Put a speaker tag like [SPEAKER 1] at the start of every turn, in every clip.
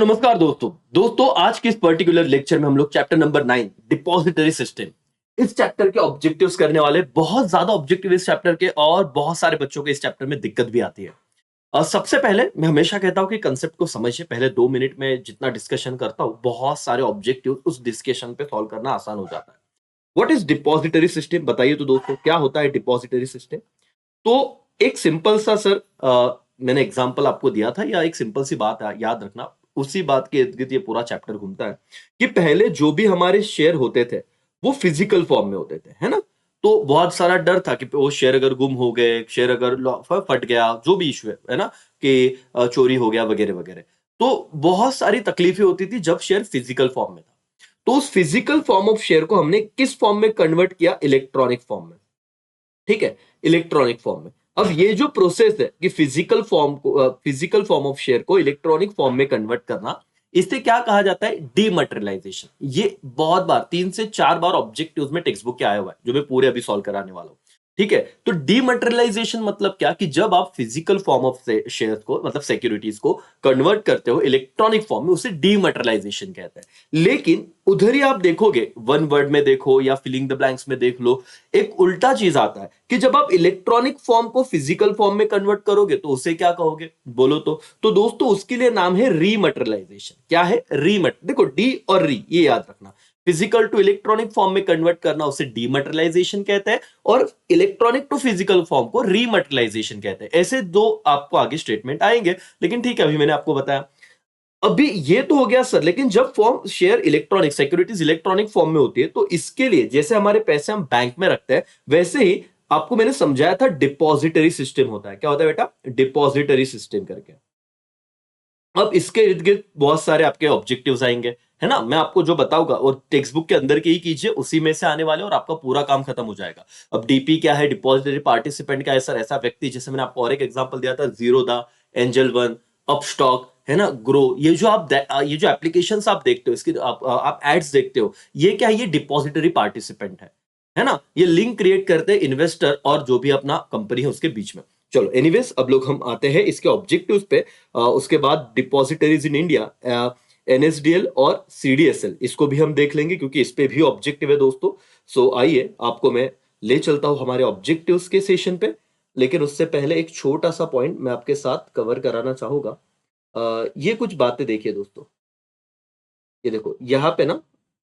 [SPEAKER 1] नमस्कार दोस्तों आज के इस पर्टिकुलर लेक्चर में हम लोग चैप्टर नंबर 9 डिपॉजिटरी सिस्टम इस चैप्टर के ऑब्जेक्टिव्स करने वाले। बहुत ज्यादा ऑब्जेक्टिव इस चैप्टर के और बहुत सारे बच्चों को इस चैप्टर में दिक्कत भी आती है। सबसे पहले मैं हमेशा कहता हूं कि कंसेप्ट को समझिए। पहले 2 मिनट में जितना डिस्कशन करता हूं बहुत सारे ऑब्जेक्टिव उस डिस्कशन पे सॉल्व करना आसान हो जाता है। व्हाट इज डिपॉजिटरी सिस्टम बताइए तो दोस्तों, क्या होता है डिपॉजिटरी सिस्टम? तो एक सिंपल सा सर, मैंने एग्जांपल आपको दिया था, या एक सिंपल सी बात याद रखना, उसी बात के इर्द गिर्द ये पूरा चैप्टर घूमता है कि पहले जो भी हमारे शेयर होते थे वो फिजिकल फॉर्म में होते थे, है ना। तो बहुत सारा डर था कि वो शेयर अगर गुम हो गए, शेयर अगर फट गया, जो भी इशू है ना, कि चोरी हो गया वगैरह वगैरह, तो बहुत सारी तकलीफें होती थी जब शेयर फिजिकल फॉर्म में था। तो उस फिजिकल फॉर्म ऑफ शेयर को हमने किस फॉर्म में कन्वर्ट किया? इलेक्ट्रॉनिक फॉर्म में। ठीक है, इलेक्ट्रॉनिक फॉर्म में। अब ये जो प्रोसेस है कि फिजिकल फॉर्म ऑफ शेयर को इलेक्ट्रॉनिक फॉर्म में कन्वर्ट करना, इसे क्या कहा जाता है? डीमटेरियलाइजेशन। ये बहुत बार 3 से 4 बार ऑब्जेक्टिव्स में टेक्स्ट बुक के आया हुआ है, जो मैं पूरे अभी सॉल्व कराने वाला हूं। ठीक है, तो डीमटेरियलाइजेशन मतलब क्या कि जब आप फिजिकल फॉर्म ऑफ शेयर्स को, मतलब सिक्योरिटीज को कन्वर्ट करते हो इलेक्ट्रॉनिक फॉर्म में, उसे डीमटेरियलाइजेशन कहते हैं। लेकिन उधर ही आप देखोगे, वन वर्ड में देखो या फिलिंग द ब्लैंक्स में देख लो, एक उल्टा चीज आता है कि जब आप इलेक्ट्रॉनिक फॉर्म को फिजिकल फॉर्म में कन्वर्ट करोगे तो उसे क्या कहोगे? बोलो तो दोस्तों उसके लिए नाम है रीमटेरियलाइजेशन। क्या है? देखो, डी और री ये याद रखना। फिजिकल टू इलेक्ट्रॉनिक फॉर्म में कन्वर्ट करना उसे डीमटेरियलाइजेशन कहते हैं, और इलेक्ट्रॉनिक टू फिजिकल फॉर्म को रीमटेरियलाइजेशन कहते हैं। ऐसे दो आपको आगे स्टेटमेंट आएंगे, लेकिन ठीक है, अभी मैंने आपको बताया। अभी ये तो हो गया सर, लेकिन जब form share electronic securities electronic form में होती है तो इसके लिए जैसे हमारे पैसे हम बैंक में रखते हैं, वैसे ही आपको मैंने समझाया था डिपॉजिटरी सिस्टम होता है। क्या होता है बेटा? डिपॉजिटरी सिस्टम करके। अब इसके इर्द गिर्द बहुत सारे आपके ऑब्जेक्टिव्स आएंगे, है ना। मैं आपको जो बताऊंगा और टेक्स्ट बुक के अंदर के ही कीजिए, उसी में से आने वाले, और आपका पूरा काम खत्म हो जाएगा। अब डीपी क्या है, डिपॉजिटरी पार्टिसिपेंट क्या है सर? ऐसा व्यक्ति, जैसे मैंने आपको और एक एग्जांपल दिया था, जीरोधा, एंजल वन, अपस्टॉक, है ना, ग्रो। ये जो एप्लीकेशंस आप देखते हो, इसकी आप एड्स देखते हो, ये क्या है? ये डिपॉजिटरी पार्टिसिपेंट है ना। ये लिंक क्रिएट करते हैं इन्वेस्टर और जो भी अपना कंपनी है उसके बीच में। चलो एनीवेज, अब लोग हम आते हैं इसके ऑब्जेक्टिव्स पे। उसके बाद डिपॉजिटरीज इन इंडिया, एनएसडीएल और सीडीएसएल, इसको भी हम देख लेंगे क्योंकि इस पे भी ऑब्जेक्टिव है दोस्तों। सो आइए आपको मैं ले चलता हूं हमारे ऑब्जेक्टिव्स के सेशन पे। लेकिन उससे पहले एक छोटा सा पॉइंट मैं आपके साथ कवर कराना चाहूंगा। ये कुछ बातें देखिए दोस्तों। ये देखो यहाँ पे ना,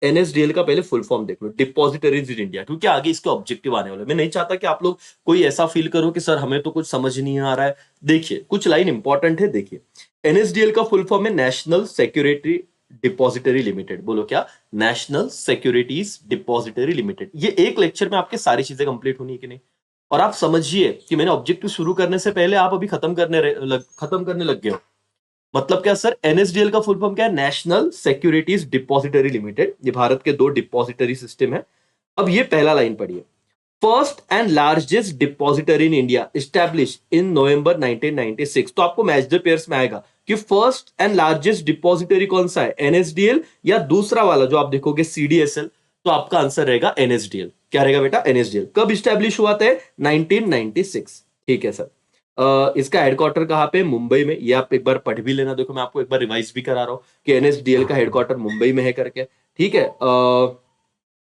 [SPEAKER 1] एनएसडीएल का पहले फुल फॉर्म देख लो, डिपॉजिटरीज इन इंडिया, क्योंकि आगे इसके ऑब्जेक्टिव आने वाले। मैं नहीं चाहता कि आप लोग कोई ऐसा फील करो कि सर हमें तो कुछ समझ नहीं आ रहा है। देखिए कुछ लाइन इंपॉर्टेंट है, देखिए। एनएसडीएल का फुल फॉर्म है नेशनल सिक्योरिटी डिपॉजिटरी लिमिटेड। बोलो क्या? National securities depository limited. ये एक लेक्चर में आपके सारी चीजें कंप्लीट होनी है कि नहीं? और आप समझिए कि मैंने ऑब्जेक्टिव शुरू करने से पहले आप अभी खत्म करने लग गए हो। मतलब क्या सर? एनएसडीएल का फुल फॉर्म क्या है? National securities depository limited. ये भारत के 2 डिपॉजिटरी सिस्टम है। अब ये पहला लाइन पढ़िए। First and largest depository in India establish in November 1996। तो आपको मैच द पेयर्स में आएगा कि फर्स्ट एंड लार्जेस्ट डिपॉजिटरी कौन सा है, एनएसडीएल या दूसरा वाला जो आप देखोगे सीडीएसएल। तो आपका आंसर रहेगा एनएसडीएल। क्या रहेगा बेटा? एनएसडीएल। कब स्टैब्लिश हुआ था? 1996। ठीक है सर। इसका हेडक्वार्टर कहाँ पे? मुंबई में। ये आप एक बार पढ़ भी लेना। देखो मैं आपको एक बार रिवाइज भी करा रहा हूँ कि एनएसडीएल का हेडक्वार्टर मुंबई में है करके। ठीक है।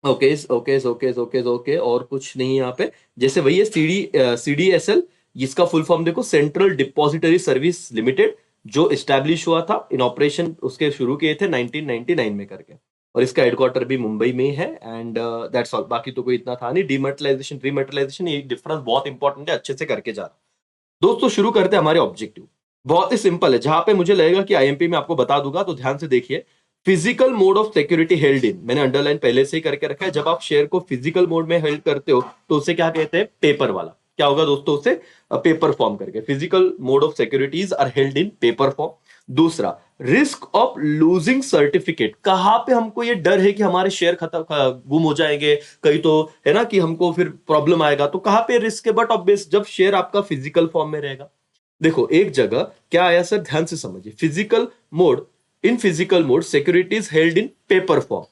[SPEAKER 1] Okay okay okay okay okay, और कुछ नहीं यहाँ पे। जैसे वही है सीडीएसएल, इसका फुल फॉर्म देखो, सेंट्रल डिपॉजिटरी सर्विस लिमिटेड, जो एस्टैब्लिश हुआ था, इन ऑपरेशन उसके शुरू किए थे 1999 में करके। और इसका हेडक्वार्टर भी मुंबई में है। And that's all. बाकी तो कोई इतना था नहीं। डिमटेरियलाइजेशन रिमटेरियलाइजेशन, ये डिफरेंस बहुत इंपॉर्टेंट है, अच्छे से करके जा रहा हूं। दोस्तों शुरू करते हैं हमारे ऑब्जेक्टिव। बहुत ही सिंपल है, जहां पे मुझे लगेगा कि आईएमपी में आपको बता दूंगा तो ध्यान से देखिए। Physical mode of security held in, मैंने अंडरलाइन पहले से ही करके रखा है। जब आप शेयर को फिजिकल मोड में हेल्ड करते हो तो उसे क्या कहते हैं? पेपर वाला। क्या होगा दोस्तों? उसे पेपर फॉर्म करके। Physical mode of securities are held in paper form. दूसरा, रिस्क ऑफ लूजिंग सर्टिफिकेट। कहां पे हमको ये डर है कि हमारे शेयर गुम हो जाएंगे कहीं, तो है ना, कि हमको फिर प्रॉब्लम आएगा, तो कहां पे रिस्क है? बट ऑब्वियस, जब शेयर आपका फिजिकल फॉर्म में रहेगा। देखो एक जगह क्या आया सर, ध्यान से समझिए। Physical mode, in physical mode securities held in paper form.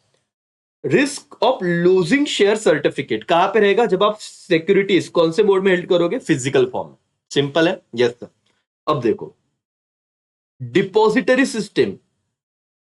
[SPEAKER 1] Risk of losing share certificate कहां पे रहेगा? जब आप सिक्योरिटीज कौन से मोड में हेल्ड करोगे? फिजिकल फॉर्म में। सिंपल है। Yes sir. अब देखो, depository system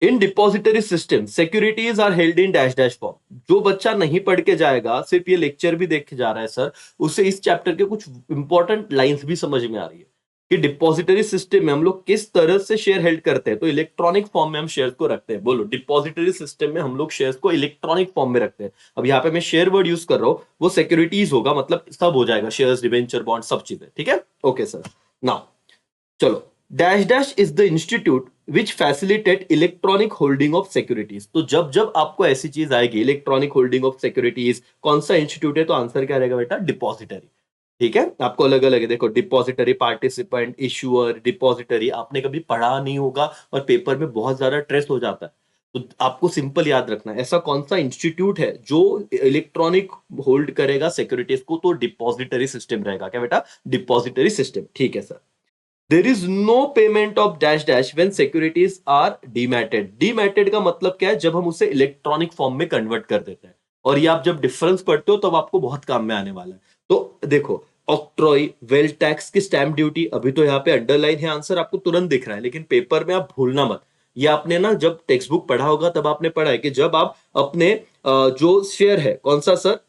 [SPEAKER 1] in depository system securities are held in dash dash form. जो बच्चा नहीं पढ़ के जाएगा, सिर्फ ये लेक्चर भी देख के जा रहा है सर, उसे इस चैप्टर के कुछ इंपॉर्टेंट लाइंस भी समझ में आ रही है कि डिपॉजिटरी सिस्टम में हम लोग किस तरह से शेयर हेल्ड करते हैं। तो इलेक्ट्रॉनिक फॉर्म में हम शेयर को रखते हैं। बोलो, डिपॉजिटरी सिस्टम में हम लोग शेयर्स को इलेक्ट्रॉनिक फॉर्म में रखते हैं। अब यहाँ पे मैं शेयर वर्ड यूज कर रहा हूं, वो सिक्योरिटीज होगा, मतलब सब हो जाएगा, शेयर्स, डिबेंचर, बॉन्ड, सब चीजें। ठीक है, ओके सर। नाउ चलो, dash dash is the institute which facilitate electronic holding of securities. तो जब जब आपको ऐसी चीज आएगी इलेक्ट्रॉनिक होल्डिंग ऑफ सिक्योरिटीज, कौन सा इंस्टीट्यूट है, तो आंसर क्या रहेगा बेटा, डिपॉजिटरी। ठीक है, आपको अलग अलग है, देखो, डिपॉजिटरी, पार्टिसिपेंट, इशुअर, डिपॉजिटरी, आपने कभी पढ़ा नहीं होगा और पेपर में बहुत ज्यादा ट्रेस हो जाता है। तो आपको सिंपल याद रखना है, ऐसा कौन सा इंस्टीट्यूट है जो इलेक्ट्रॉनिक होल्ड करेगा सिक्योरिटीज को, तो डिपॉजिटरी सिस्टम रहेगा। क्या बेटा, डिपॉजिटरी सिस्टम। ठीक है sir. There is no payment of dash dash when securities are dematted. Dematted का मतलब क्या है, जब हम उसे इलेक्ट्रॉनिक फॉर्म में कन्वर्ट कर देते हैं। और ये आप जब डिफरेंस पढ़ते हो तब आपको बहुत काम में आने वाला है। तो देखो, ऑक्ट्रॉय, वेल्थ टैक्स की स्टैंप ड्यूटी, अभी तो यहाँ पे अंडरलाइन है, आंसर आपको तुरंत दिख रहा है, लेकिन पेपर में आप भूलना मत। ये आपने ना जब टेक्स्ट बुक पढ़ा होगा तब आपने पढ़ा है कि जब आप अपने जो शेयर है, कौन सा सर,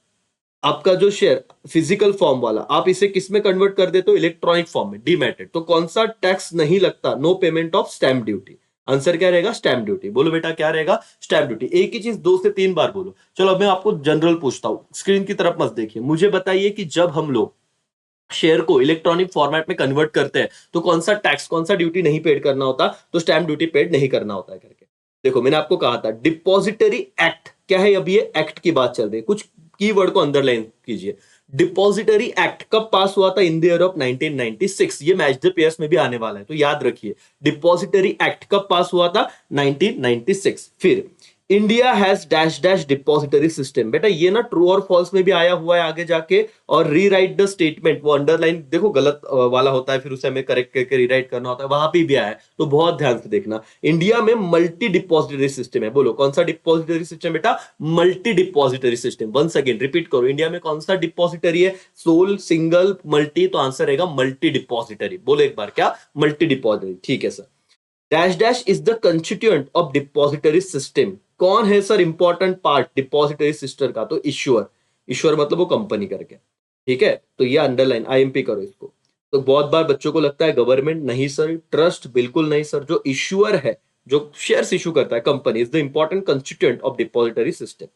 [SPEAKER 1] आपका जो शेयर फिजिकल फॉर्म वाला, आप इसे किस में कन्वर्ट कर देते हो, इलेक्ट्रॉनिक फॉर्म में, डीमैटेड, तो कौन सा टैक्स नहीं लगता, no payment of stamp duty. Answer क्या रहेगा, स्टैंप ड्यूटी। बोलो बेटा, क्या रहेगा, स्टैंप ड्यूटी। एक ही चीज 2 से 3 बार बोलो। चलो अब मैं आपको जनरल पूछता हूं, स्क्रीन की तरफ मत देखिए, मुझे बताइए कि जब हम लोग शेयर को इलेक्ट्रॉनिक फॉर्मेट में कन्वर्ट करते हैं तो कौन सा टैक्स, कौन सा ड्यूटी नहीं पेड करना होता, तो स्टैंप ड्यूटी पेड नहीं करना होता है करके। देखो, मैंने आपको कहा था डिपॉजिटरी एक्ट क्या है, अभी ये एक्ट की बात चल रही है, कुछ कीवर्ड को अंडरलाइन कीजिए। डिपॉजिटरी एक्ट कब पास हुआ था, इन द ईयर ऑफ 1996। ये मैच द पेयर्स में भी आने वाला है, तो याद रखिए, डिपॉजिटरी एक्ट कब पास हुआ था, 1996। फिर India has dash dash depository system. बेटा ये ना ट्रू और फॉल्स में भी आया हुआ है आगे जाके, और रीराइट द स्टेटमेंट, वो अंडरलाइन देखो गलत वाला होता है, फिर उसे हमें करेक्ट करके रीराइट करना होता है, वहां पे भी आया है, तो बहुत ध्यान से देखना। इंडिया में मल्टी डिपॉजिटरी सिस्टम है। बोलो, कौन सा डिपॉजिटरी सिस्टम बेटा, multi depository system. Once again repeat करो, इंडिया में कौन सा डिपॉजिटरी है, सोल, सिंगल, मल्टी, तो आंसर रहेगा मल्टी डिपॉजिटरी। बोलो एक बार, क्या, मल्टी डिपॉजिटरी। ठीक है sir. Dash dash is the constituent of depository system. कौन है sir important part depository system का, तो इश्यूअर। इश्यूअर मतलब वो कंपनी करके। ठीक है, तो ये अंडरलाइन आईएमपी करो इसको। तो बहुत बार बच्चों को लगता है गवर्नमेंट, नहीं सर, ट्रस्ट बिल्कुल नहीं सर, जो इश्यूअर है, जो शेयर्स इशू करता है, company is the important constituent of depository system.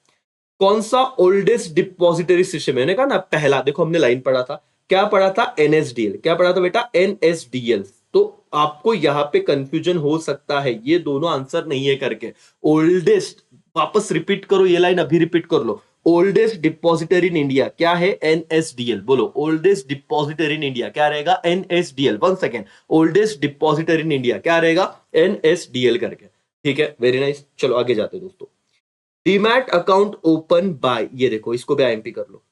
[SPEAKER 1] कौन सा ओल्डेस्ट डिपॉजिटरी सिस्टम, मैंने कहा ना पहला, देखो हमने लाइन पढ़ा था, क्या पढ़ा था, एनएसडीएल। क्या पढ़ा था बेटा, एनएसडीएल। तो आपको यहां पे कंफ्यूजन हो सकता है, ये दोनों आंसर नहीं है करके। ओल्डेस्ट, वापस रिपीट करो ये लाइन, अभी रिपीट कर लो। ओल्डेस्ट डिपॉजिटरी इन इंडिया क्या है, एनएसडीएल। बोलो, ओल्डेस्ट डिपॉजिटरी इन इंडिया क्या रहेगा, NSDL. One second, oldest depository in India क्या रहेगा, एनएसडीएल करके। ठीक है, वेरी नाइस। चलो आगे जाते हैं दोस्तों। डीमैट अकाउंट ओपन बाय, ये देखो इसको भी आईएमपी कर लो।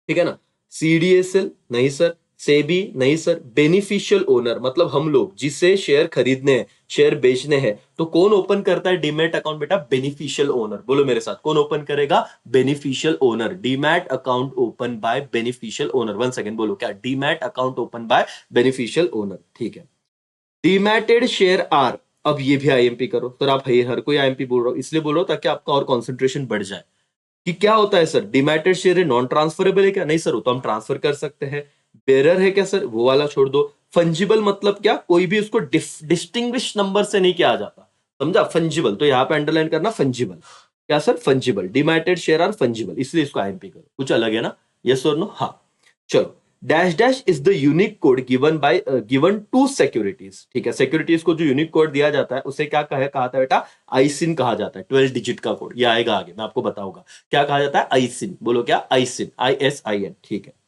[SPEAKER 1] ठीक है ना, सीडीएसएल नहीं सर, सेबी नहीं सर, बेनिफिशियल ओनर मतलब हम लोग जिसे शेयर खरीदने हैं, शेयर बेचने हैं, तो कौन ओपन करता है डीमैट अकाउंट बेटा, बेनिफिशियल ओनर। बोलो मेरे साथ, कौन ओपन करेगा, beneficial owner. Demat account open by beneficial owner. One second, बोलो क्या, demat account open by beneficial owner. ठीक है। डीमैटेड शेयर आर, अब ये भी आईएमपी करो सर, आप हर कोई आईएमपी बोल रहा हो, इसलिए बोल रहा हूं ताकि आपका और कॉन्सेंट्रेशन बढ़ जाए। कि क्या होता है सर, डीमैटेड शेयर है, नॉन ट्रांसफरेबल है क्या, नहीं सर, वो तो हम ट्रांसफर कर सकते हैं। बेरर है क्या सर, वो वाला छोड़ दो। फंजिबल मतलब क्या, कोई भी उसको डिस्टिंग्विश नंबर से नहीं किया जाता, समझा, फंजिबल, तो यहाँ पे अंडरलाइन करना फंजिबल। क्या sir, fungible, dematted share are fungible, इसलिए इसको आईएमपी करो। कुछ अलग है ना, यस और नो, हाँ। चलो, dash dash is the unique code given to securities. ठीक है, सिक्योरिटीज को जो यूनिक कोड दिया जाता है उसे क्या कहा था बेटा, आईसिन कहा जाता है। 12 डिजिट का कोड, ये आएगा आगे, मैं आपको बताऊंगा क्या कहा जाता है, आईसिन। बोलो क्या, आईसिन, ISIN। ठीक है,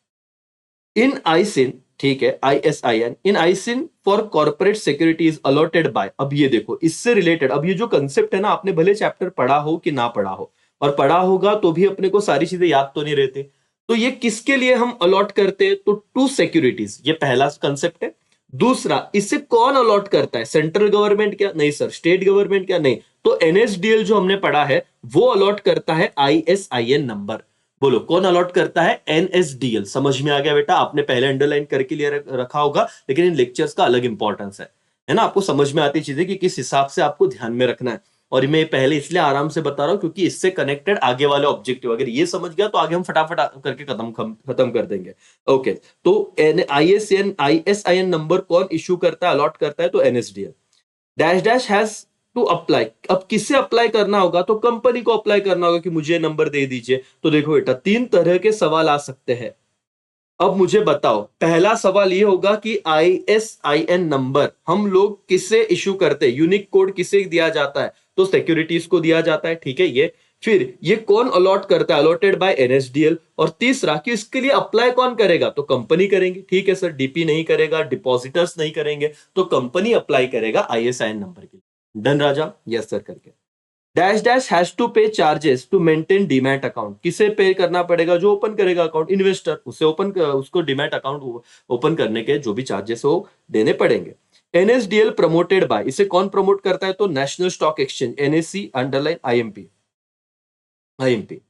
[SPEAKER 1] इन आईसिन, ठीक है, ISIN, in ISIN for corporate securities allotted by. अब ये देखो, इससे रिलेटेड, अब ये जो कंसेप्ट है ना, आपने भले चैप्टर पढ़ा हो कि ना पढ़ा हो, और पढ़ा होगा तो भी अपने को सारी चीजें याद तो नहीं रहती, तो ये किसके लिए हम अलॉट करते हैं, तो टू सिक्योरिटीज, ये पहला कंसेप्ट है। दूसरा, इसे कौन अलॉट करता है, सेंट्रल गवर्नमेंट क्या, नहीं सर, स्टेट गवर्नमेंट क्या, नहीं, तो एनएसडीएल जो हमने पढ़ा है वो अलॉट करता है ISIN नंबर। बोलो, कौन अलॉट करता है, एनएसडीएल। समझ में आ गया बेटा, आपने पहले अंडरलाइन करके लिए रखा होगा, लेकिन इन लेक्चर्स का अलग इंपॉर्टेंस है। है ना, आपको समझ में आती चीजें कि किस हिसाब से आपको ध्यान में रखना है। और मैं पहले इसलिए आराम से बता रहा हूं क्योंकि इससे कनेक्टेड आगे वाले ऑब्जेक्टिव, अगर ये समझ गया तो आगे हम फटाफट करके खत्म कर देंगे। ओके, तो ISIN नंबर कौन इशू करता है, अलॉट करता है, तो NSDL। Dash dash has to apply, अब किससे अप्लाई करना होगा, तो कंपनी को अप्लाई करना होगा कि मुझे नंबर दे दीजिए। तो देखो बेटा, 3 तरह के सवाल आ सकते हैं। अब मुझे बताओ, पहला सवाल ये होगा कि ISIN नंबर हम लोग किससे इशू करते हैं, यूनिक कोड किसे दिया जाता है, तो सिक्योरिटीज को दिया जाता है, ठीक है। ये फिर ये कौन अलॉट करता है, अलॉटेड बाय NSDL। और तीसरा कि इसके लिए अप्लाई कौन करेगा, तो कंपनी करेंगे, ठीक है सर। DP नहीं करेगा, डिपॉजिटर्स नहीं करेंगे, तो कंपनी अप्लाई करेगा ISIN नंबर के लिए। डन राजा, यस सर करके। Dash dash has to pay charges to maintain demat account, किसे पे करना पड़ेगा, जो ओपन करेगा अकाउंट, इन्वेस्टर, उसे उसको डीमैट अकाउंट ओपन करने के जो भी चार्जेस हो देने पड़ेंगे। NSDL प्रमोटेड बाय, इसे कौन प्रमोट करता है, तो national stock exchange, NSE underline IMP। IMP,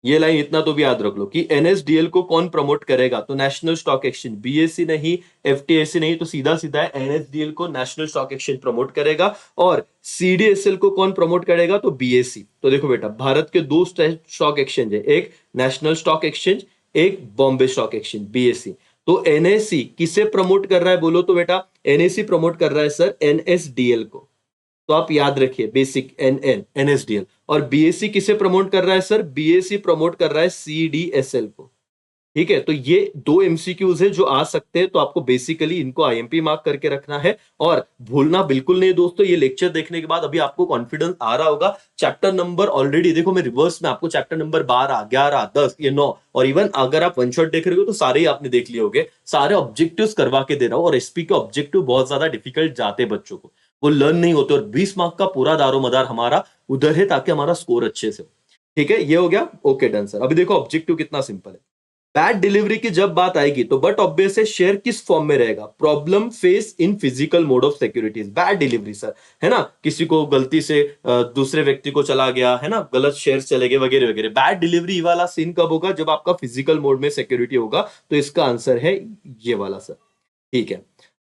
[SPEAKER 1] ये लाइन इतना तो भी याद रख लो कि NSDL को कौन प्रमोट करेगा, तो नेशनल स्टॉक एक्सचेंज, BSE नहीं, FTSE नहीं, तो सीधा सीधा है NSDL को नेशनल स्टॉक एक्सचेंज प्रमोट करेगा। और CDSL को कौन प्रमोट करेगा, तो BSE। तो देखो बेटा, भारत के 2 स्टॉक एक्सचेंज है, एक नेशनल स्टॉक एक्सचेंज, एक बॉम्बे स्टॉक एक्सचेंज, BSE। तो NSE किसे प्रमोट कर रहा है, बोलो तो बेटा, NSE प्रमोट कर रहा है सर NSDL को। तो आप याद रखिए, बेसिक NSDL। और BSE किसे प्रमोट कर रहा है सर, BSE प्रमोट कर रहा है CDSL को, ठीक है। तो ये 2 MCQs है जो आ सकते हैं, तो आपको बेसिकली इनको IMP मार्क करके रखना है। और भूलना बिल्कुल नहीं दोस्तों, ये लेक्चर देखने के बाद अभी आपको कॉन्फिडेंस आ रहा होगा। चैप्टर नंबर ऑलरेडी देखो, मैं रिवर्स में आपको चैप्टर नंबर 12, 11, 10, ये 9, और इवन अगर आप वन शॉट देख रहे हो तो सारे ही आपने देख लिए होंगे। सारे ऑब्जेक्टिव्स करवा के दे रहा हूं, और SP के ऑब्जेक्टिव बहुत ज्यादा डिफिकल्ट जाते हैं बच्चों को, वो लर्न नहीं होते, और 20 मार्क का पूरा दारोमदार हमारा उधर है, ताकि हमारा स्कोर अच्छे से हो, ठीक है। ये हो गया, ओके डन सर। अभी देखो ऑब्जेक्टिव कितना सिंपल है। बैड डिलीवरी की जब बात आएगी तो बट ऑब्वियस है, शेयर किस फॉर्म में रहेगा, problem face in physical mode of securities. Bad delivery sir, है ना, किसी को गलती से दूसरे व्यक्ति को चला गया, है ना, गलत शेयर चले गए वगैरह वगैरह। बैड डिलीवरी वाला सीन कब होगा, जब आपका फिजिकल मोड में सिक्योरिटी होगा। तो इसका आंसर है ये वाला सर, ठीक है।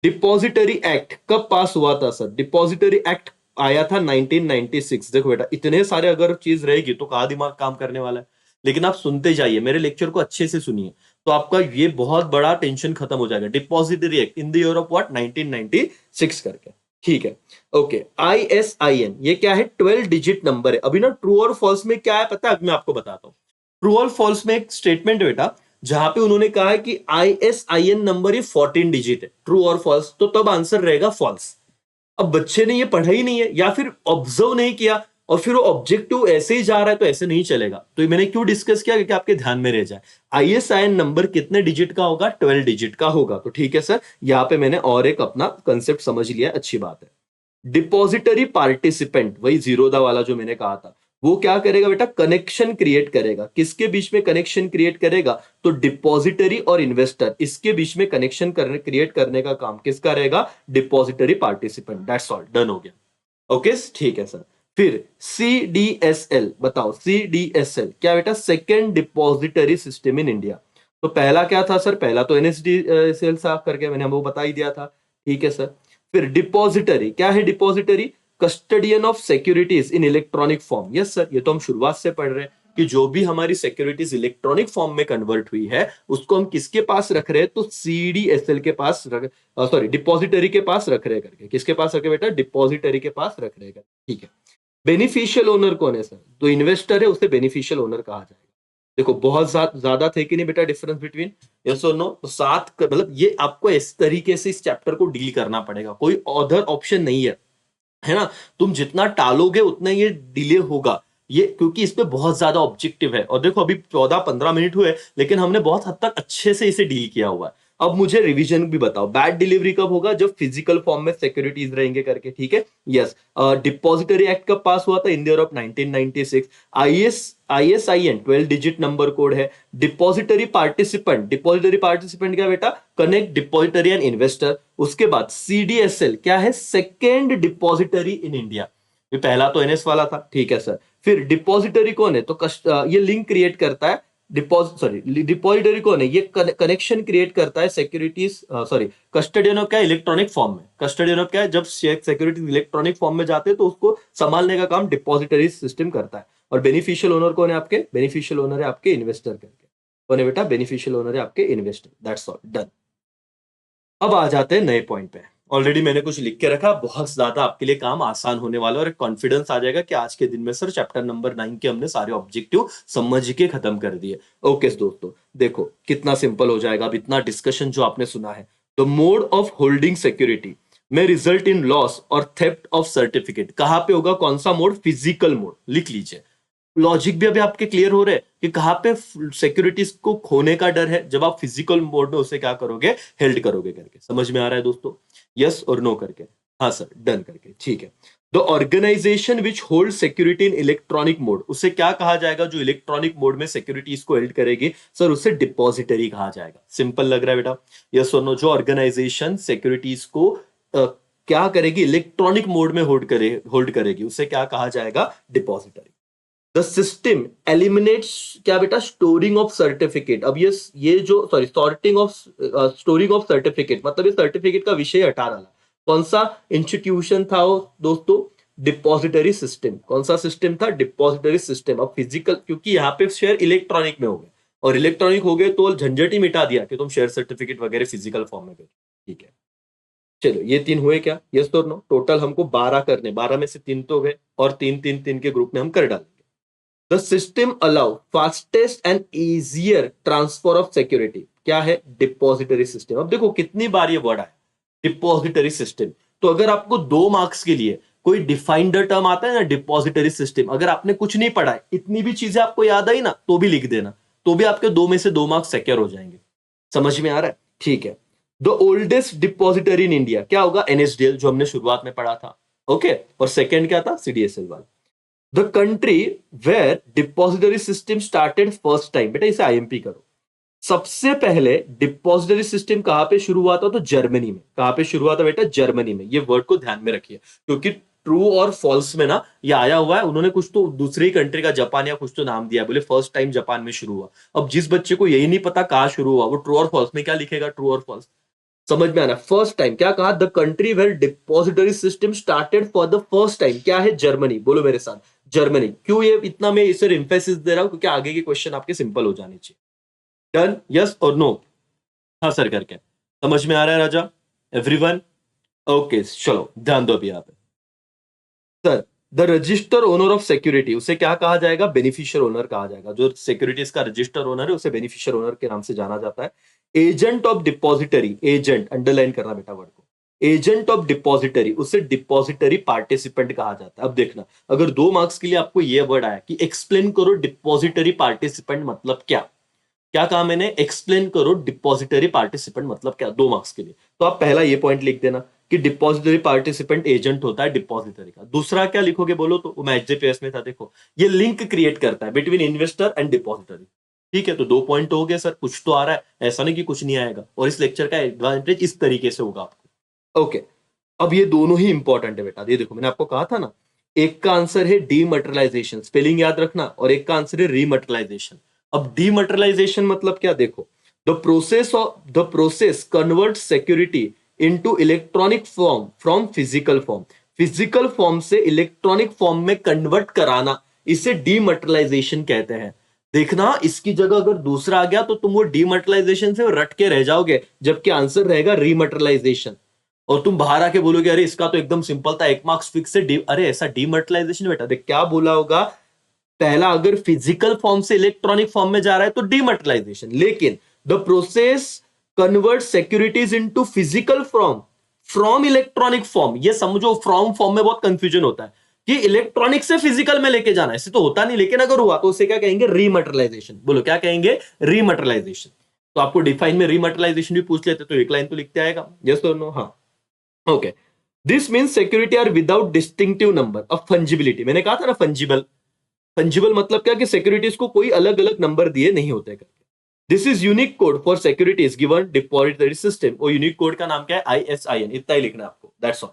[SPEAKER 1] डिपॉजिटरी एक्ट कब पास हुआ था सर, डिपॉजिटरी एक्ट आया था 1996। देखो बेटा, इतने सारे अगर चीज रहेगी तो कहाँ दिमाग काम करने वाला है। लेकिन आप सुनते जाइए, मेरे लेक्चर को अच्छे से सुनिए, तो आपका ये बहुत बड़ा टेंशन खत्म हो जाएगा। Depository act in the year of what, 1996 करके, ठीक है। ओके, ISIN ये क्या है, 12 डिजिट नंबर है। अभी ना ट्रू और फॉल्स में क्या है पता है, मैं आपको बताता हूँ। ट्रू और फॉल्स में एक स्टेटमेंट है बेटा, जहां पे उन्होंने कहा है कि ISIN नंबर ये 14 डिजिट है, ट्रू और फॉल्स, तो तब आंसर रहेगा फॉल्स। अब बच्चे ने ये पढ़ा ही नहीं है, या फिर ऑब्जर्व नहीं किया, और फिर वो ऑब्जेक्टिव ऐसे ही जा रहा है, तो ऐसे नहीं चलेगा। तो मैंने क्यों डिस्कस किया, क्योंकि आपके ध्यान में रह जाए। ISIN नंबर कितने डिजिट का होगा, 12 डिजिट का होगा। तो ठीक है सर, यहां पे मैंने और एक अपना कंसेप्ट समझ लिया, अच्छी बात है। डिपॉजिटरी पार्टिसिपेंट, वही जीरोदा वाला जो मैंने कहा था, वो क्या करेगा बेटा, कनेक्शन क्रिएट करेगा। किसके बीच में कनेक्शन क्रिएट करेगा, तो डिपॉजिटरी और इन्वेस्टर, इसके बीच में कनेक्शन क्रिएट करने का काम किसका रहेगा, depository participant. That's all, done हो गया। ओके, ठीक है सर। फिर CDSL बताओ, CDSL क्या बेटा, second depository system in India. तो पहला क्या था सर, पहला तो NSDL साफ करके मैंने वो बता ही दिया था, ठीक है सर। फिर डिपॉजिटरी क्या है, depository custodian of securities in electronic form. Yes sir, ये तो हम शुरुआत से पढ़ रहे हैं कि जो भी हमारी सिक्योरिटीज इलेक्ट्रॉनिक फॉर्म में कन्वर्ट हुई है, उसको हम किसके पास रख रहे हैं, तो CDSL के पास सॉरी डिपॉजिटरी के पास रख रहे करके, किसके पास रखे बेटा, डिपॉजिटरी के पास रख रहे, ठीक है। बेनिफिशियल ओनर कौन है सर, तो इन्वेस्टर है, उसे बेनिफिशियल ओनर कहा जाएगा। देखो बहुत ज्यादा थे कि नहीं बेटा डिफरेंस बिटवीन, यस और नो, तो सात मतलब ये आपको इस तरीके से इस चैप्टर को डील करना पड़ेगा, कोई अदर ऑप्शन नहीं है ना। तुम जितना टालोगे उतना ये डिले होगा, ये क्योंकि इस पे बहुत ज्यादा ऑब्जेक्टिव है। और देखो अभी 14-15 मिनट हुए, लेकिन हमने बहुत हद तक अच्छे से इसे डील किया हुआ है। अब मुझे रिवीजन भी बताओ, बैड डिलीवरी कब होगा, जब फिजिकल फॉर्म में सिक्योरिटीज रहेंगे करके, ठीक है। यस, डिपॉजिटरी एक्ट कब पास हुआ था, in the year of 1996। ISIN 12 digit number code है। डिपॉजिटरी पार्टिसिपेंट क्या बेटा, कनेक्ट डिपॉजिटरी एंड इन्वेस्टर। उसके बाद CDSL क्या है, सेकेंड डिपॉजिटरी इन इंडिया। पहला तो NS वाला था, ठीक है सर। फिर डिपॉजिटरी कौन है, तो ये लिंक क्रिएट करता है डिपॉजिटरी कौन है? ये कनेक्शन क्रिएट करता है सिक्योरिटीज, सॉरी, कस्टोडियन ऑफ क्या है? इलेक्ट्रॉनिक फॉर्म में। कस्टोडियन ऑफ क्या है? जब सिक्योरिटीज इलेक्ट्रॉनिक फॉर्म में जाते हैं तो उसको संभालने का काम डिपॉजिटरी सिस्टम करता है। और बेनिफिशियल ओनर कौन है आपके? बेनिफिशियल ओनर है आपके इन्वेस्टर करके। कौन है बेटा? बेनिफिशियल ओनर है आपके इन्वेस्टर। That's all, done. अब आ जाते हैं नए पॉइंट पे। ऑलरेडी मैंने कुछ लिख के रखा, बहुत ज्यादा आपके लिए काम आसान होने वाला है और एक कॉन्फिडेंस आ जाएगा कि आज के दिन में सर चैप्टर नंबर 9 के हमने सारे ऑब्जेक्टिव समझ के खत्म कर दिए। ओके दोस्तों, देखो कितना सिंपल हो जाएगा। अब इतना डिस्कशन जो आपने सुना है, the mode of holding security में रिजल्ट इन लॉस और थेफ्ट ऑफ सर्टिफिकेट कहां पे होगा? कौन सा मोड? Physical mode. लिख लीजिए। लॉजिक भी अभी आपके क्लियर हो रहे हैं कि कहां पे सिक्योरिटीज को खोने का डर है, जब आप फिजिकल मोड में उसे क्या करोगे? हेल्ड करोगे करके। समझ में आ रहा है दोस्तों? यस और नो करके? हाँ सर, डन करके, ठीक है। The organisation which hold security in electronic mode, उसे क्या कहा जाएगा? जो इलेक्ट्रॉनिक मोड में सिक्योरिटीज को हेल्ड करेगी सर, उसे डिपॉजिटरी कहा जाएगा। सिंपल लग रहा है बेटा? यस और नो? जो ऑर्गेनाइजेशन सिक्योरिटीज को क्या करेगी? इलेक्ट्रॉनिक मोड में होल्ड करेगी, उसे क्या कहा जाएगा? डिपॉजिटरी। द सिस्टम एलिमिनेट्स क्या बेटा? Storing of certificate. अब ये जो sorry sorting of storing of certificate, मतलब ये सर्टिफिकेट का विषय हटा डाला। कौन सा इंस्टीट्यूशन था वो दोस्तों? Depository system. कौन सा सिस्टम था? Depository system. अब फिजिकल, क्योंकि यहाँ पे शेयर इलेक्ट्रॉनिक में हो गए और इलेक्ट्रॉनिक हो गए तो झंझट ही मिटा दिया कि तुम शेयर सर्टिफिकेट वगैरह फिजिकल फॉर्म में करो। ठीक है, चलो ये 3 हुए क्या? यस और नो? टोटल हमको 12 करने, 12 में से 3 तो गए और 3 के ग्रुप में हम कर डालेंगे। The system allow fastest and easier transfer of security. क्या है? Depository system. अब देखो कितनी बार ये वर्ड आया, डिपॉजिटरी सिस्टम। तो अगर आपको 2 मार्क्स के लिए कोई डिफाइंड टर्म आता है ना, डिपॉजिटरी सिस्टम, अगर आपने कुछ नहीं पढ़ा है, इतनी भी चीजें आपको याद आई ना, तो भी लिख देना, तो भी आपके 2 में से 2 मार्क्स सिक्योर हो जाएंगे। समझ में आ रहा है? ठीक है। The oldest depository in India क्या होगा? एनएसडीएल, जो हमने शुरुआत में पढ़ा था। ओके, और सेकेंड क्या था? सीडीएसएल वाला। The country where depository system started first time, बेटा इसे आईएमपी करो। सबसे पहले डिपॉजिटरी सिस्टम कहां पे शुरू हुआ था? तो जर्मनी में। कहां पे शुरू हुआ था बेटा? जर्मनी में। ये वर्ड को ध्यान में रखिए, क्योंकि ट्रू और फॉल्स में ना ये आया हुआ है। उन्होंने कुछ तो दूसरी कंट्री का, जापान या कुछ तो नाम दिया, बोले फर्स्ट टाइम जापान में शुरू हुआ। अब जिस बच्चे को यही नहीं पता कहां शुरू हुआ, वो ट्रू और फॉल्स में क्या लिखेगा? ट्रू और फॉल्स। समझ में आना? फर्स्ट टाइम क्या कहा? The country where depository system started for the first time क्या है? जर्मनी। बोलो मेरे साथ, जर्मनी। क्यों ये इतना मैं इसे एम्फेसिस दे रहा हूं? क्योंकि आगे के क्वेश्चन आपके सिंपल हो जाने चाहिए। डन? यस और नो? हाँ सर करके। समझ में आ रहा है राजा? एवरीवन? ओके, चलो ध्यान दो अभी यहाँ पे। Sir, the register owner of security, उसे क्या कहा जाएगा? बेनिफिशियल ओनर कहा जाएगा। जो सिक्योरिटीज का रजिस्टर ओनर है उसे बेनिफिशियल ओनर के नाम से जाना जाता है। Agent of depository, agent underline करना बेटा वर्ड को। एजेंट ऑफ डिपॉजिटरी, उसे डिपॉजिटरी पार्टिसिपेंट कहा जाता है। अब देखना, अगर 2 मार्क्स के लिए आपको यह वर्ड आया कि एक्सप्लेन करो डिपॉजिटरी पार्टिसिपेंट मतलब क्या, क्या कहा मैंने? एक्सप्लेन करो डिपॉजिटरी पार्टिसिपेंट मतलब क्या, 2 मार्क्स के लिए। तो आप पहला ये पॉइंट लिख देना कि डिपॉजिटरी पार्टिसिपेंट एजेंट होता है डिपॉजिटरी का। दूसरा क्या लिखोगे बोलो तो? मैं एचजेपीएस में था, देखो ये लिंक क्रिएट करता है बिटवीन इन्वेस्टर एंड डिपॉजिटरी। ठीक है, तो 2 पॉइंट तो हो गए सर, कुछ तो आ रहा है, ऐसा नहीं कि कुछ नहीं आएगा। और इस लेक्चर का एडवांटेज इस तरीके से होगा आपको। ओके, अब ये दोनों ही इंपॉर्टेंट है बेटा। ये देखो मैंने आपको कहा था ना, एक का आंसर है डीमटेरियलाइजेशन, स्पेलिंग याद रखना, और एक का आंसर है रीमटेरियलाइजेशन। अब डीमटेरियलाइजेशन मतलब क्या? देखो, the process convert security into electronic form from physical form. Physical form से इलेक्ट्रॉनिक फॉर्म में कन्वर्ट कराना, इसे डीमटेरियलाइजेशन कहते हैं। देखना, इसकी जगह अगर दूसरा आ गया तो तुम वो डीमटेरियलाइजेशन से रट के रह जाओगे, जबकि आंसर रहेगा रीमटेरियलाइजेशन। और तुम बाहर आके बोलोगे अरे इसका तो एकदम सिंपल था, 1 मार्क्स फिक्स है। अरे ऐसा डीमटेरियलाइजेशन बेटा, देख क्या बोला होगा? पहला अगर फिजिकल फॉर्म से इलेक्ट्रॉनिक फॉर्म में जा रहा है तो डीमटेरियलाइजेशन, लेकिन the process convert securities into physical form from electronic form. ये समझो, फ्रॉम फॉर्म में बहुत कंफ्यूजन होता है कि इलेक्ट्रॉनिक से फिजिकल में लेके जाना, ऐसे तो होता नहीं, लेकिन अगर हुआ तो उसे क्या कहेंगे? रीमटेरियलाइजेशन। बोलो क्या कहेंगे? रीमटेरियलाइजेशन। तो आपको डिफाइन में रीमटेरियलाइजेशन भी पूछ लेते तो एक लाइन तो लिखते आएगा। यस और नो? हाँ, okay. This means security are without distinctive number of fungibility. मैंने कहा था ना फंजिबल। फंजिबल मतलब क्या? कि सिक्योरिटीज को कोई अलग अलग नंबर दिए नहीं होते करके। This is unique code for securities given depository system. और यूनिक कोड का नाम क्या है? ISIN। इतना ही लिखना है आपको, दैट्स ऑल।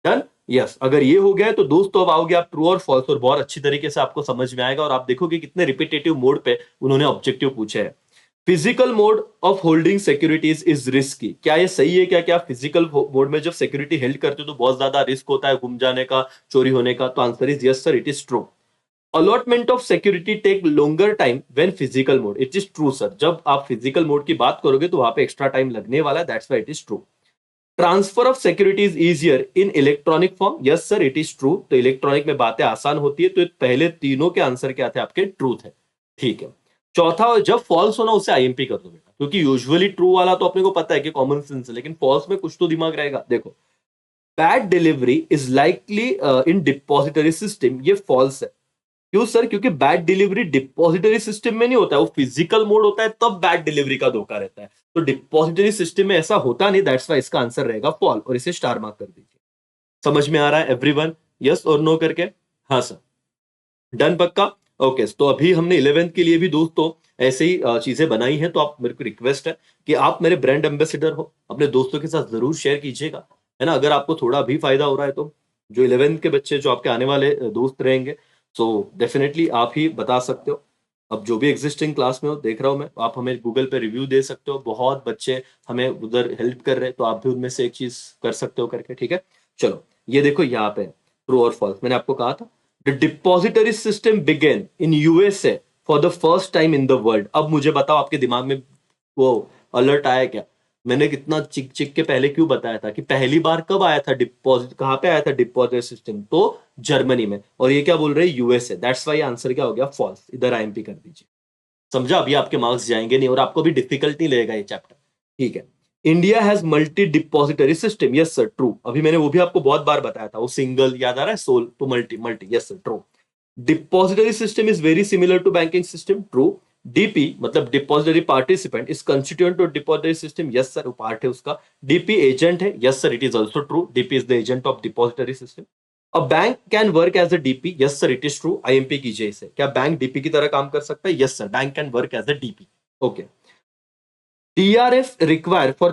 [SPEAKER 1] डन? यस, अगर ये हो गया है तो दोस्तों अब आओगे आप ट्रू और फॉल्स, और बहुत अच्छी तरीके से आपको समझ में आएगा और आप देखोगे कितने रिपीटेटिव मोड पे उन्होंने ऑब्जेक्टिव पूछे है। Physical mode of holding securities is risky, क्या ये सही है क्या? क्या फिजिकल मोड में जब सिक्योरिटी हेल्ड करते हो तो बहुत ज्यादा रिस्क होता है गुम जाने का, चोरी होने का? तो answer is yes sir, it is true. Allotment of security take longer time when physical mode, it is true sir. जब आप फिजिकल मोड की बात करोगे तो वहां पे एक्स्ट्रा टाइम लगने वाला है, that's why it is true. Transfer of security is easier in electronic form, yes sir it is true. तो इलेक्ट्रॉनिक में बातें आसान होती है, तो पहले तीनों के आंसर क्या थे आपके? ट्रूथ है, ठीक है। चौथा, जब फॉल्स होना उसे आईएमपी कर दो बेटा, क्योंकि यूजुअली ट्रू वाला तो अपने को पता है कि कॉमन सेंस है, लेकिन फॉल्स में कुछ तो दिमाग रहेगा। देखो, bad delivery is likely in depository system, ये फॉल्स है। क्यों सर? क्योंकि बैड डिलीवरी डिपॉजिटरी सिस्टम में नहीं होता है, वो फिजिकल मोड होता है तब बैड डिलीवरी का धोखा रहता है। तो डिपॉजिटरी सिस्टम में ऐसा होता नहीं, दैट्स व्हाई इसका आंसर रहेगा फॉल, और इसे स्टार मार्क कर दीजिए। समझ में आ रहा है एवरीवन? यस और नो करके? हाँ सर, डन पक्का? ओके, तो अभी हमने 11th के लिए भी दोस्तों ऐसे ही चीजें बनाई हैं, तो आप, मेरे को रिक्वेस्ट है कि आप मेरे ब्रांड एम्बेसडर हो, अपने दोस्तों के साथ जरूर शेयर कीजिएगा, है ना? अगर आपको थोड़ा भी फायदा हो रहा है तो जो 11th के बच्चे जो आपके आने वाले दोस्त रहेंगे, सो डेफिनेटली आप ही बता सकते हो। अब जो भी एग्जिस्टिंग क्लास में हो देख रहा हूं मैं, आप हमें गूगल पे रिव्यू दे सकते हो, बहुत बच्चे हमें उधर हेल्प कर रहे हैं, तो आप भी उनमें से एक चीज कर सकते हो करके, ठीक है? चलो, ये देखो यहाँ पे ट्रू और फॉल्स मैंने आपको कहा था। The depository system begin in USA for the first time in the world. अब मुझे बताओ, आपके दिमाग में वो अलर्ट आया क्या? मैंने कितना चिक चिक के पहले क्यों बताया था कि पहली बार कब आया था डिपॉजिट, कहां पे आया था डिपॉजिट सिस्टम? तो जर्मनी में। और ये क्या बोल रहे हैं? यूएसए, दैट्स वाई आंसर क्या हो गया? फॉल्स। इधर आईएमपी कर दीजिए। समझा? अभी आपके मार्क्स जाएंगे नहीं और आपको भी डिफिकल्ट नहीं लगेगा ये चैप्टर, ठीक है? India has multi depository system, yes sir true. अभी मैंने वो भी आपको बहुत बार बताया था, वो सिंगल याद आ रहा है, सोल तो multi, multi, yes sir true. Depository system is very similar to banking system, true. DP मतलब depository participant is constituent of depository system, yes sir, वो पार्ट है उसका। डीपी एजेंट है, yes sir it is also true, DP is the agent of depository system. A bank can work as a DP, yes sir it is true. IMP कीजिए इसे, क्या bank DP की तरह काम कर सकता है? Yes sir, bank can work as a DP, okay. DRF require for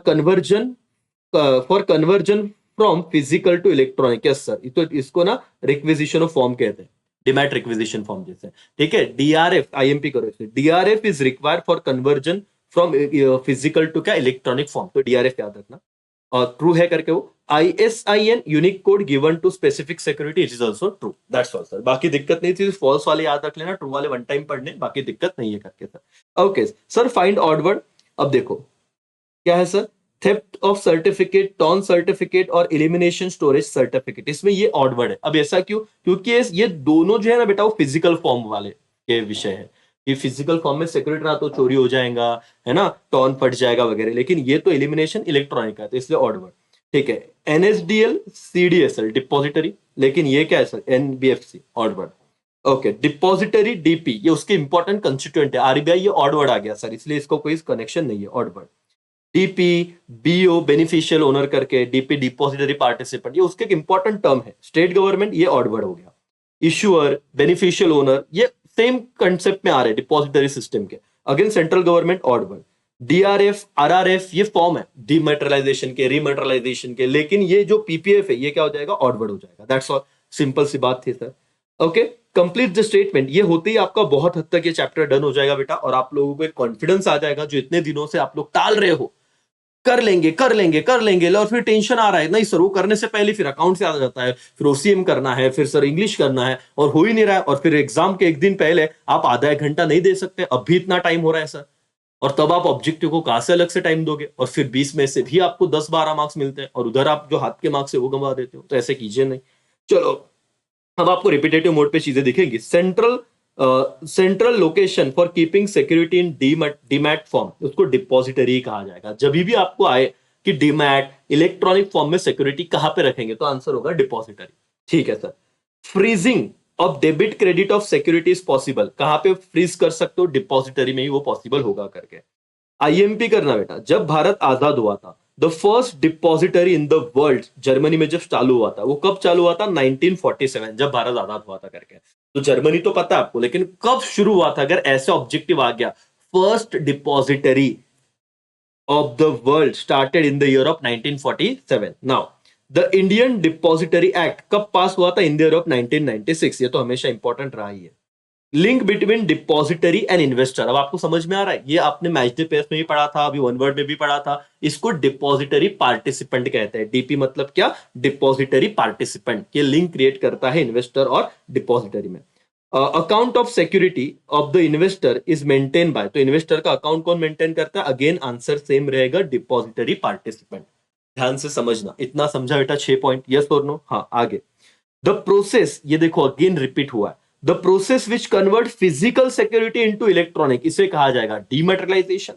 [SPEAKER 1] conversion from physical to electronic, yes sir, तो इसको ना रिक्विजिशन ऑफ फॉर्म कहते हैं, डिमैट रिक्विजिशन फॉर्म जैसे, ठीक है? डीआरएफ, आईएमपी करो इसे, DRF is required for conversion from physical to क्या? इलेक्ट्रॉनिक फॉर्म, तो डीआरएफ याद रखना। और ट्रू है करके वो। ISIN unique code given to specific security, it is also true, that's all sir. बाकी दिक्कत नहीं थी, फॉल्स वाले याद रख लेना, ट्रू वाले वन टाइम पढ़ने, बाकी दिक्कत नहीं है करके sir. Okay sir, find odd word. अब देखो क्या है sir? Theft of certificate, torn certificate और एलिमिनेशन स्टोरेज सर्टिफिकेट, इसमें ये ऑड वर्ड है। अब ऐसा क्यों? क्योंकि ये दोनों जो है ना बेटा, वो फिजिकल फॉर्म वाले के विषय है। ये फिजिकल फॉर्म में सिक्योरिटी रहा तो चोरी हो जाएगा, है ना, टॉन फट जाएगा वगैरह, लेकिन ये तो एलिमिनेशन इलेक्ट्रॉनिक है, तो इसलिए ऑड वर्ड, ठीक है? NSDL CDSL डिपॉजिटरी, लेकिन ये क्या है sir? NBFC, odd word, okay. Depository DP, ये उसके इंपॉर्टेंट कंस्टिट्यूएंट है। RBI, ये ऑड वर्ड आ गया सर, इसलिए इसको कोई कनेक्शन नहीं है, odd word. DP, BO beneficial owner करके, डीपी डिपॉजिटरी पार्टिसिपेंट, ये उसके एक इंपॉर्टेंट टर्म है। स्टेट गवर्नमेंट, ये ऑड वर्ड हो गया। इशुअर, बेनिफिशियल ओनर, ये सेम कंसेप्ट में आ रहे हैं डिपॉजिटरी सिस्टम के। Again central government, odd word. DRF, RRF, ये फॉर्म है डिमेटेरियलाइजेशन के, रिमेटेरियलाइजेशन के, लेकिन ये जो PPF है ये क्या हो जाएगा? ऑड वर्ड हो जाएगा, दैट्स ऑल, सिंपल सी बात थी sir. Okay, complete the statement, ये होते ही आपका बहुत हद तक ये चैप्टर डन हो जाएगा बेटा, और आप लोगों को एक कॉन्फिडेंस आ जाएगा जो इतने दिनों से आप लोग टाल रहे हो। कर लेंगे कर लेंगे कर लेंगे, और फिर टेंशन आ रहा है, नहीं सर वो करने से पहले फिर अकाउंट से आ जाता है, फिर OCM करना है, फिर सर इंग्लिश करना है, और हो ही नहीं रहा है, और फिर एग्जाम के एक दिन पहले आप आधा एक घंटा नहीं दे सकते, अब भी इतना टाइम हो रहा है सर, और तब आप ऑब्जेक्टिव को कहां से अलग से टाइम दोगे? और फिर 20 में से भी आपको 10-12 मार्क्स मिलते हैं, और उधर आप जो हाथ के मार्क्स है वो गंवा देते हो, तो ऐसे कीजिए नहीं। चलो, अब आपको रिपीटेटिव मोड पे चीजें दिखेंगी। Central location for keeping security in demat form, उसको डिपॉजिटरी कहा जाएगा। जब भी आपको आए कि डीमैट इलेक्ट्रॉनिक फॉर्म में सिक्योरिटी कहां पे रखेंगे, तो आंसर होगा डिपॉजिटरी, ठीक है sir. Freezing of debit credit of security is possible, कहां पे फ्रीज कर सकते हो? डिपॉजिटरी में ही वो पॉसिबल होगा करके। आईएमपी करना बेटा, जब भारत आजाद हुआ था, the first depository in the world Germany में जब चालू हुआ था, वो कब चालू हुआ था? 1947, जब भारत आजाद हुआ था करके। तो जर्मनी तो पता है आपको, लेकिन कब शुरू हुआ था? अगर ऐसे ऑब्जेक्टिव आ गया, first depository of the world started in the year of 1947। Now the Indian depository act कब पास हुआ था? In the year of 1996। ये तो हमेशा इंपॉर्टेंट रहा ही है। Link between depository and investor, अब आपको समझ में आ रहा है? ये आपने मैच डे पेस में भी पढ़ा था, अभी वन वर्ड में भी पढ़ा था। इसको डिपॉजिटरी पार्टिसिपेंट कहते हैं। डीपी मतलब क्या? Depository participant. ये लिंक क्रिएट करता है इन्वेस्टर और डिपॉजिटरी में। Account of security of the investor is maintain by, तो इन्वेस्टर का अकाउंट कौन मेंटेन करता है? अगेन आंसर सेम रहेगा, डिपॉजिटरी पार्टिसिपेंट। ध्यान से समझना, इतना समझा बेटा? 6 पॉइंट, यस और नो? हाँ, आगे। द प्रोसेस, ये देखो अगेन रिपीट हुआ है। The process which convert physical security into electronic, इसे कहा जाएगा dematerialisation.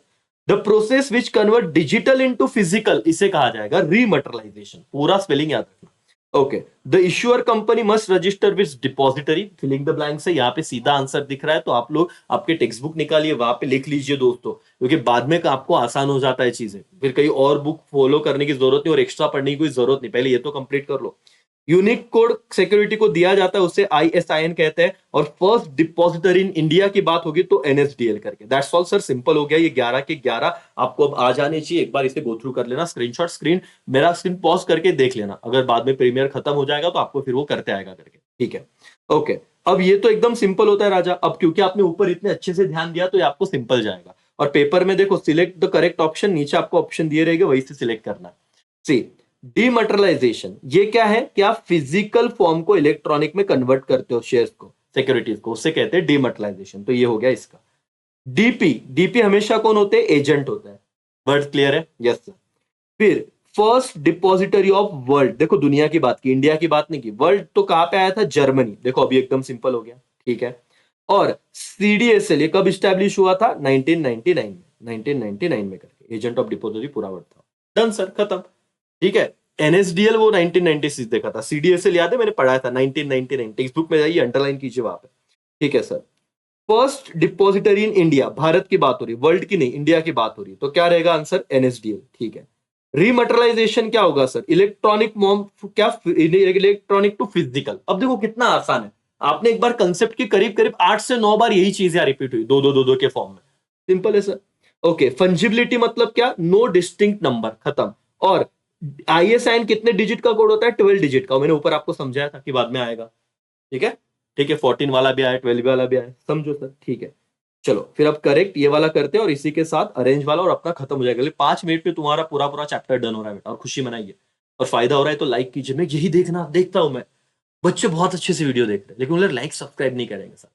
[SPEAKER 1] The process which convert digital into physical, इसे कहा जाएगा रीमटेरियलाइजेशन। पूरा स्पेलिंग याद रखना। Okay, the issuer company must register with depository, filling the blank से। यहाँ पे सीधा आंसर दिख रहा है, तो आप लोग आपके टेक्स्ट बुक निकालिए, वहां पे लिख लीजिए दोस्तों, क्योंकि बाद में आपको आसान हो जाता है चीजें, फिर कहीं और बुक फॉलो करने की जरूरत नहीं और एक्स्ट्रा पढ़ने की कोई जरूरत नहीं। पहले ये तो कंप्लीट कर लो। यूनिक कोड सिक्योरिटी को दिया जाता है, उसे ISIN कहते हैं। और फर्स्ट डिपॉजिटरी इन इंडिया की बात होगी तो NSDL करके। दैट्स ऑल सर, सिंपल हो गया। ये 11 के 11 आपको अब आ जाने चाहिए। एक बार इसे गो थ्रू कर लेना, स्क्रीनशॉट, मेरा स्क्रीन पॉज करके देख लेना। अगर बाद में प्रीमियर खत्म हो जाएगा तो आपको फिर वो करते आएगा करके, ठीक है? ओके, अब ये तो एकदम सिंपल होता है राजा। अब क्योंकि आपने ऊपर इतने अच्छे से ध्यान दिया तो ये आपको सिंपल जाएगा। और पेपर में देखो, सिलेक्ट द करेक्ट ऑप्शन, नीचे आपको ऑप्शन दिए रहेंगे, वही से सिलेक्ट करना। सी, डीमटेरियलाइजेशन ये क्या है? कि आप फिजिकल फॉर्म को इलेक्ट्रॉनिक में कन्वर्ट करते हो, शेयर्स को, सिक्योरिटीज को, उससे कहते हैं डीमटेरियलाइजेशन। तो ये हो गया इसका। डीपी हमेशा कौन होते हैं? एजेंट होता है। वर्ड क्लियर है? Yes sir. फिर फर्स्ट डिपॉजिटरी ऑफ वर्ल्ड, देखो दुनिया की बात की, इंडिया की बात नहीं की। वर्ल्ड तो कहां पे आया था? जर्मनी। देखो अभी एकदम सिंपल हो गया, ठीक है? और CDSL ये कब स्टैब्लिश हुआ था? 1999 में। 1999 में करके एजेंट ऑफ डिपॉजिटरी पूरा वर्ड था। डन सर, खत्म। ठीक है? NSDL वो 1996 देखा था। CDSL याद है, मैंने पढ़ाया था 1999। टेक्स्ट बुक में जाइए, अंडरलाइन कीजिए वहां पे। ठीक है sir. First depository in India, Bharat की बात हो रही, वर्ल्ड की नहीं, इंडिया की बात हो रही, तो क्या रहेगा आंसर? NSDL। ठीक है। रीमटेरियलाइजेशन क्या होगा सर? इलेक्ट्रॉनिक मॉम, क्या? Electronic to physical. अब देखो कितना आसान है। आपने एक बार कंसेप्ट की करीब करीब 8 से 9 बार यही चीज यहाँ रिपीट हुई, दो दो दो दो के फॉर्म में। सिंपल है सर। ओके, फंजिबिलिटी मतलब क्या? नो डिस्टिंक्ट नंबर, खत्म। और ISIN कितने डिजिट का कोड होता है? 12 डिजिट का। मैंने ऊपर आपको समझाया था कि बाद में आएगा। ठीक है? ठीक है, 14 वाला भी आया, 12 वाला भी आया, समझो सर। ठीक है, चलो फिर अब करेक्ट ये वाला करते हैं और इसी के साथ अरेंज वाला, और अपना खत्म हो जाएगा। 5 मिनट में तुम्हारा पूरा पूरा चैप्टर डन हो रहा है बेटा, और खुशी मनाइए। और फायदा हो रहा है तो लाइक कीजिए। मैं यही देखता हूं मैं, बच्चे बहुत अच्छे से वीडियो देख रहे हैं, लेकिन उन्हें लाइक सब्सक्राइब नहीं करेंगे सर,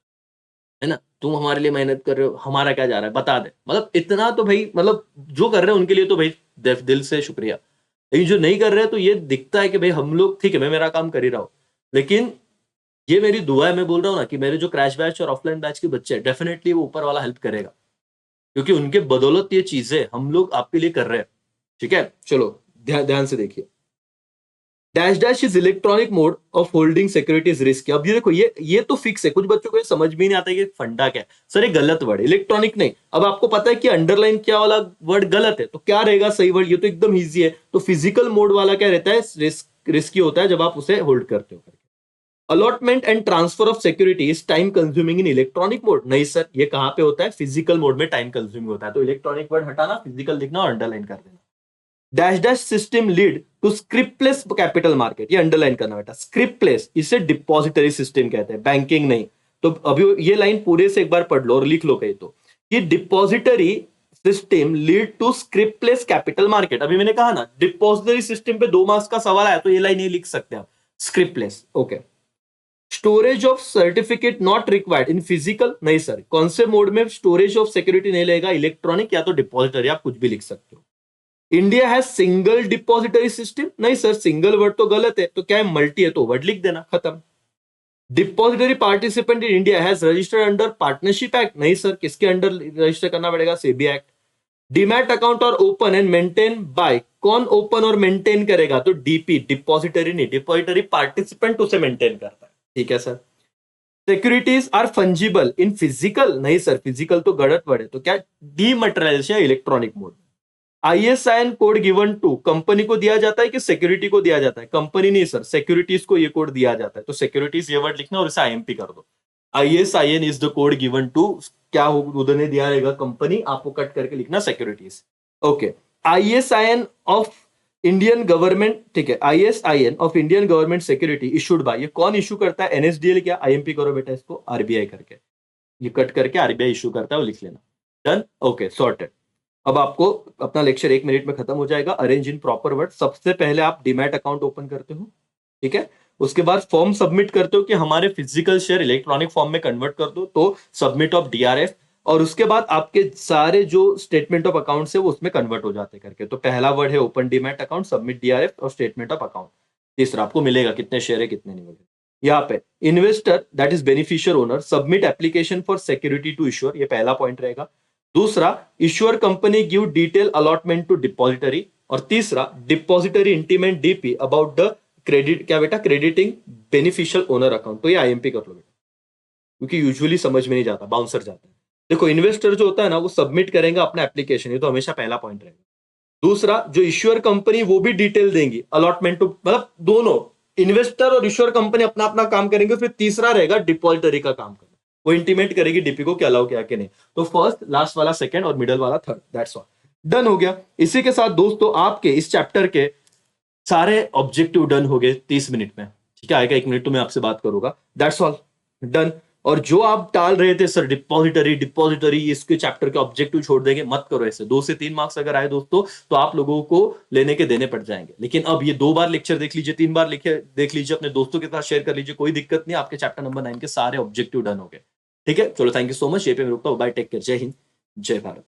[SPEAKER 1] है ना? तुम हमारे लिए मेहनत कर रहे हो, हमारा क्या जा रहा है बता दे। मतलब इतना तो भाई, मतलब जो कर रहे हैं उनके लिए तो भाई दिल से शुक्रिया। लेकिन जो नहीं कर रहे हैं तो ये दिखता है कि भाई हम लोग, ठीक है मैं मेरा काम कर ही रहा हूं, लेकिन ये मेरी दुआ है। मैं बोल रहा हूँ ना कि मेरे जो क्रैश बैच और ऑफलाइन बैच के बच्चे हैं, डेफिनेटली वो ऊपर वाला हेल्प करेगा, क्योंकि उनके बदौलत ये चीजें हम लोग आपके लिए कर रहे हैं। ठीक है, चलो ध्यान से देखिए। Dash dash is electronic mode of holding securities risk. अब ये देखो, ये तो फिक्स है। कुछ बच्चों को ये समझ भी नहीं आता कि फंडा क्या है सर। ये गलत वर्ड, इलेक्ट्रॉनिक नहीं। अब आपको पता है कि अंडरलाइन क्या वाला वर्ड गलत है, तो क्या रहेगा सही वर्ड? ये तो एकदम ईजी है। तो फिजिकल मोड वाला क्या रहता है? रिस्की होता है जब आप उसे होल्ड करते हो। Allotment and transfer of security is time consuming in electronic mode. नहीं सर, ये कहां पे होता है? फिजिकल मोड में टाइम कंज्यूमिंग होता है। तो इलेक्ट्रॉनिक वर्ड हटाना, फिजिकल लिखना और अंडरलाइन कर देना। Dash dash system lead to scriptless capital market, ये अंडरलाइन करना बेटा। स्क्रिप्टलेस, इसे डिपॉजिटरी सिस्टम कहते हैं, बैंकिंग नहीं। तो अभी ये लाइन पूरे से एक बार पढ़ लो और लिख लो कहीं तो, कि depository system lead to scriptless capital market. अभी मैंने कहा ना, डिपॉजिटरी सिस्टम पे 2 मार्क्स का सवाल आया, तो ये लाइन ये लिख सकते हैं आप, scriptless. Okay. Storage of certificate not required in physical, नहीं सर। कौन से मोड में स्टोरेज ऑफ सिक्योरिटी नहीं लेगा? इलेक्ट्रॉनिक या तो डिपॉजिटरी, आप कुछ भी लिख सकते हो। India has single depository system, नहीं सर, सिंगल वर्ड तो गलत है, तो क्या है? मल्टी है, तो वर्ड लिख देना, खत्म। Depository participant in India has registered under partnership act, नहीं सर, किसके अंडर रजिस्टर करना पड़ेगा? SEBI act. डीमैट अकाउंट और ओपन एंड मेंटेन बाय, कौन ओपन और मेंटेन करेगा? तो DP, डिपॉजिटरी नहीं, डिपॉजिटरी पार्टिसिपेंट उसे मेंटेन करता है। ठीक है sir. Securities are fungible in physical, नहीं सर, फिजिकल तो गलत वर्ड है, तो क्या? Dematerialisation electronic mode. ISIN code given to, company को दिया जाता है कि सिक्योरिटी को दिया जाता है? कंपनी नहीं सर, सिक्योरिटीज को ये कोड दिया जाता है। तो सिक्योरिटीज ये वर्ड लिखना और इसे IMP कर दो। ISIN is the code given to, क्या उधर ने दिया रहेगा? कंपनी, आपको कट करके लिखना securities. Okay. ISIN of Indian government, ठीक है, ISIN of Indian government security issued by, ये कौन इशू करता है? NSDL, क्या IMP करो बेटा इसको, RBI करके, ये कट करके RBI इशू करता है, वो लिख लेना। Done, okay, sorted. अब आपको अपना लेक्चर 1 मिनट में खत्म हो जाएगा। अरेंज इन प्रॉपर वर्ड, सबसे पहले आप डीमैट अकाउंट ओपन करते हो, ठीक है, उसके बाद फॉर्म सबमिट करते हो कि हमारे फिजिकल शेयर इलेक्ट्रॉनिक फॉर्म में कन्वर्ट कर दो, तो सबमिट ऑफ DRF, और उसके बाद आपके सारे जो स्टेटमेंट ऑफ अकाउंट है वो उसमें कन्वर्ट हो जाते करके। तो पहला वर्ड है open demat account, submit DRF और स्टेटमेंट ऑफ अकाउंट। तीसरा आपको मिलेगा कितने शेयर है कितने नहीं मिलेगा। यहाँ पे investor that is beneficial owner submit application for security to issuer, ये पहला पॉइंट रहेगा। दूसरा, issuer company give detail allotment to depository, और तीसरा, depository intimate DP about the credit, क्या बेटा, क्रेडिटिंग बेनिफिशियल ओनर अकाउंट। तो ये IMP कर लो बेटा, क्योंकि यूजुअली समझ में नहीं जाता, बाउंसर जाता है। देखो, इन्वेस्टर जो होता है ना, वो सबमिट करेगा अपना एप्लीकेशन, ये तो हमेशा पहला पॉइंट रहेगा। दूसरा, जो इश्योर कंपनी वो भी डिटेल देंगी अलॉटमेंट टू, मतलब दोनों इन्वेस्टर और इश्योर कंपनी अपना अपना काम करेंगे। फिर तीसरा रहेगा डिपॉजिटरी का काम करना, वो इंटीमेट करेगी DP को कि अलाउ किया कि नहीं। तो फर्स्ट, लास्ट वाला सेकंड और मिडल वाला थर्ड, दैट्स ऑल, डन हो गया। इसी के साथ दोस्तों आपके इस चैप्टर के सारे ऑब्जेक्टिव डन हो गए 30 मिनट में, ठीक है, आएगा 1 मिनट तो मैं आपसे बात करूंगा, दैट्स ऑल, डन। और जो आप टाल रहे थे सर डिपॉजिटरी डिपॉजिटरी, इसके चैप्टर के ऑब्जेक्टिव छोड़ देंगे, मत करो ऐसे। 2 से 3 मार्क्स अगर आए दोस्तों तो आप लोगों को लेने के देने पड़ जाएंगे। लेकिन अब ये 2 बार लेक्चर देख लीजिए, 3 बार लिखे देख लीजिए, अपने दोस्तों के साथ शेयर कर लीजिए, कोई दिक्कत नहीं, आपके चैप्टर नंबर 9 के सारे ऑब्जेक्टिव डन हो गए। ठीक है, चलो, थैंक यू सो मच, ये पे मैं रुकता हूँ, बाय, टेक केयर, जय हिंद, जय भारत।